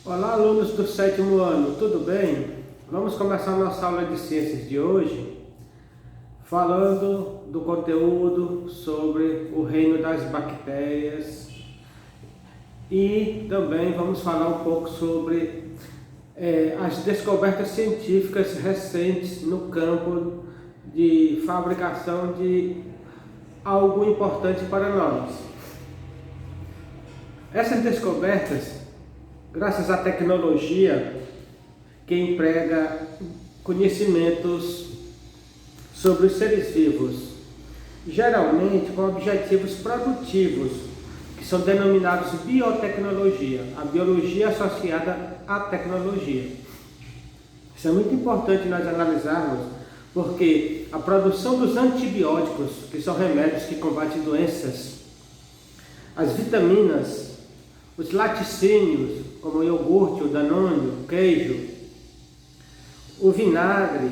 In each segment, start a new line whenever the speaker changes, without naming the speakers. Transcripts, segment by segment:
Olá, alunos do sétimo ano, tudo bem? Vamos começar a nossa aula de ciências de hoje falando do conteúdo sobre o reino das bactérias e também vamos falar um pouco sobre as descobertas científicas recentes no campo de fabricação de algo importante para nós. Essas descobertas, graças à tecnologia que emprega conhecimentos sobre os seres vivos, geralmente com objetivos produtivos, que são denominados biotecnologia, a biologia associada à tecnologia. Isso é muito importante nós analisarmos, porque a produção dos antibióticos, que são remédios que combatem doenças, as vitaminas, os laticínios, como o iogurte, o danone, o queijo, o vinagre,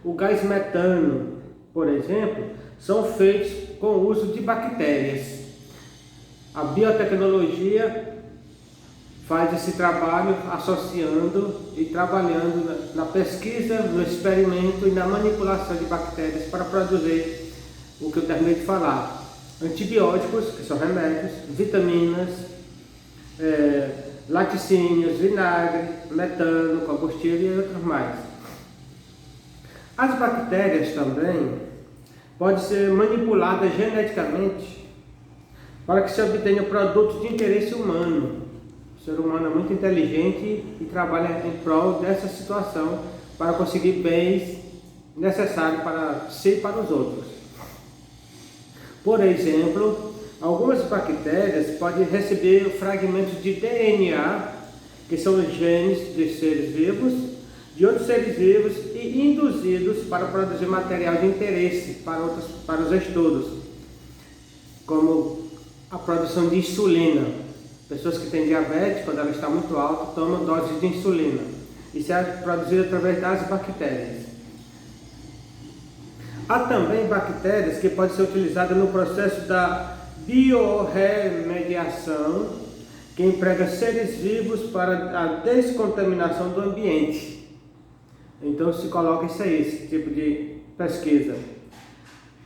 o gás metano, por exemplo, são feitos com o uso de bactérias. A biotecnologia faz esse trabalho associando e trabalhando na pesquisa, no experimento e na manipulação de bactérias para produzir o que eu terminei de falar. Antibióticos, que são remédios, vitaminas, laticínios, vinagre, metano, combustível e outros mais. As bactérias também podem ser manipuladas geneticamente para que se obtenha produtos de interesse humano. O ser humano é muito inteligente e trabalha em prol dessa situação para conseguir bens necessários para si e para os outros. Por exemplo, algumas bactérias podem receber fragmentos de DNA, que são os genes de seres vivos, de outros seres vivos e induzidos para produzir material de interesse para os estudos, como a produção de insulina. Pessoas que têm diabetes, quando ela está muito alta, tomam doses de insulina. Isso é produzido através das bactérias. Há também bactérias que podem ser utilizadas no processo da biorremediação, que emprega seres vivos para a descontaminação do ambiente. Então se coloca isso aí, esse tipo de pesquisa.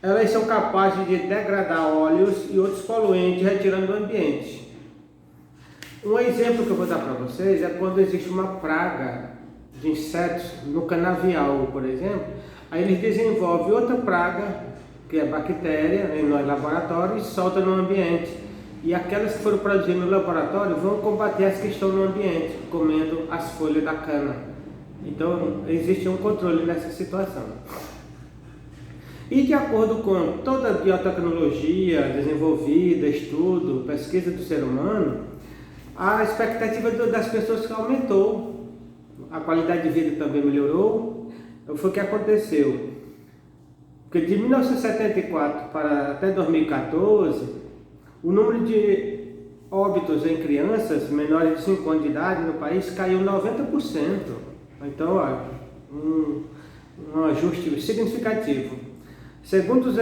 Elas são capazes de degradar óleos e outros poluentes, retirando do ambiente. Um exemplo que eu vou dar para vocês é quando existe uma praga de insetos no canavial, por exemplo. Aí eles desenvolvem outra praga, que é bactéria, no laboratório, e soltam no ambiente. E aquelas que foram produzidas no laboratório vão combater as que estão no ambiente, comendo as folhas da cana. Então existe um controle nessa situação. E de acordo com toda a biotecnologia desenvolvida, estudo, pesquisa do ser humano, a expectativa das pessoas aumentou, a qualidade de vida também melhorou. Foi o que aconteceu. Porque de 1974 para até 2014, o número de óbitos em crianças menores de 5 anos de idade no país caiu 90%. Então, um ajuste significativo. Segundo os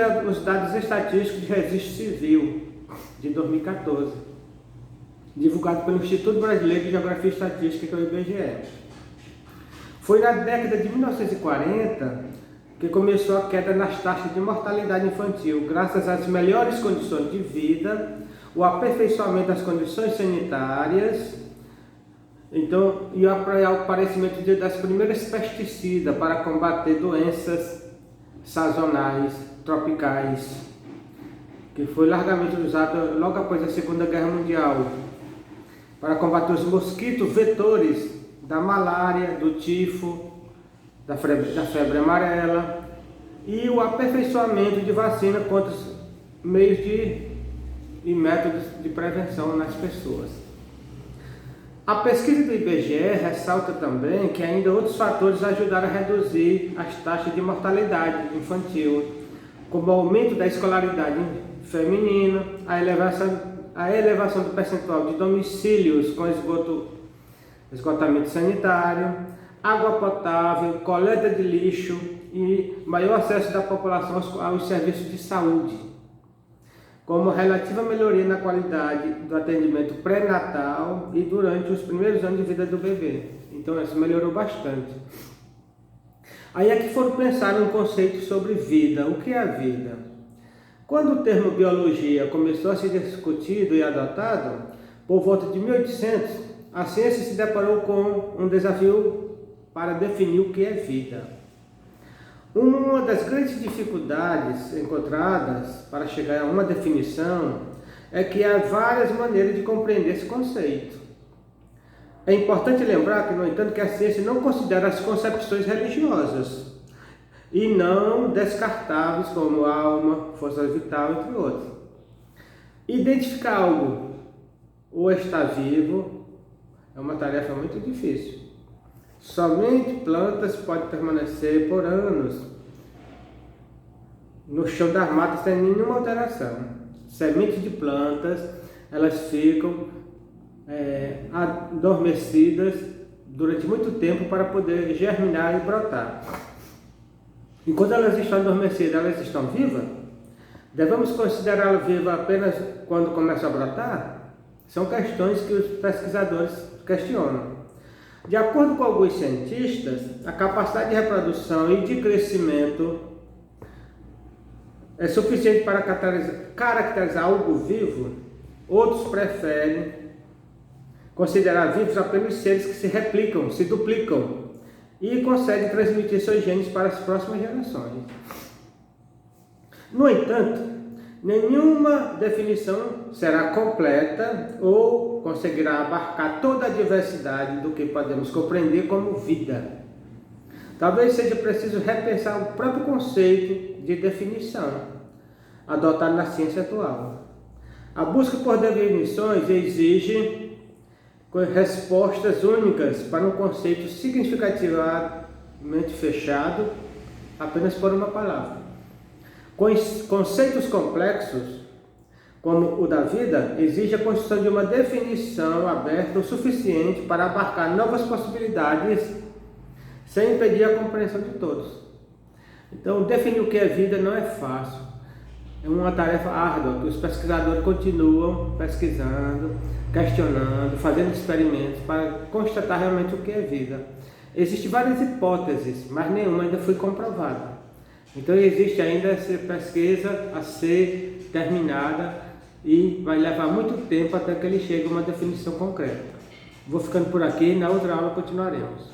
dados estatísticos de Registro Civil de 2014, divulgado pelo Instituto Brasileiro de Geografia e Estatística, que é o IBGE. Foi na década de 1940 que começou a queda nas taxas de mortalidade infantil, graças às melhores condições de vida, o aperfeiçoamento das condições sanitárias, então, e o aparecimento das primeiras pesticidas para combater doenças sazonais, tropicais, que foi largamente usado logo após a Segunda Guerra Mundial, para combater os mosquitos vetores da malária, do tifo, da febre amarela, e o aperfeiçoamento de vacina contra os meios e métodos de prevenção nas pessoas. A pesquisa do IBGE ressalta também que ainda outros fatores ajudaram a reduzir as taxas de mortalidade infantil, como o aumento da escolaridade feminina, a elevação do percentual de domicílios com esgotamento sanitário, água potável, coleta de lixo e maior acesso da população aos serviços de saúde. como relativa melhoria na qualidade do atendimento pré-natal e durante os primeiros anos de vida do bebê. Então, isso melhorou bastante. Aí é que foram pensar um conceito sobre vida. O que é a vida? Quando o termo biologia começou a ser discutido e adotado, por volta de 1800, a ciência se deparou com um desafio para definir o que é vida. Uma das grandes dificuldades encontradas para chegar a uma definição é que há várias maneiras de compreender esse conceito. É importante lembrar que, no entanto, que a ciência não considera as concepções religiosas e não descartáveis como alma, força vital, entre outros. Identificar algo ou estar vivo é uma tarefa muito difícil. Somente plantas podem permanecer por anos no chão das matas sem nenhuma alteração. Sementes de plantas, elas ficam adormecidas durante muito tempo para poder germinar e brotar. Enquanto elas estão adormecidas, elas estão vivas? Devemos considerá-la viva apenas quando começa a brotar? São questões que os pesquisadores questionam. De acordo com alguns cientistas, a capacidade de reprodução e de crescimento é suficiente para caracterizar algo vivo. Outros preferem considerar vivos apenas seres que se replicam, se duplicam e conseguem transmitir seus genes para as próximas gerações. No entanto, nenhuma definição será completa ou conseguirá abarcar toda a diversidade do que podemos compreender como vida. Talvez seja preciso repensar o próprio conceito de definição adotado na ciência atual. A busca por definições exige respostas únicas para um conceito significativamente fechado apenas por uma palavra. Conceitos complexos, como o da vida, exigem a construção de uma definição aberta o suficiente para abarcar novas possibilidades sem impedir a compreensão de todos. Então, definir o que é vida não é fácil. É uma tarefa árdua que os pesquisadores continuam pesquisando, questionando, fazendo experimentos para constatar realmente o que é vida. Existem várias hipóteses, mas nenhuma ainda foi comprovada. Então existe ainda essa pesquisa a ser terminada e vai levar muito tempo até que ele chegue a uma definição concreta. Vou ficando por aqui, na outra aula continuaremos.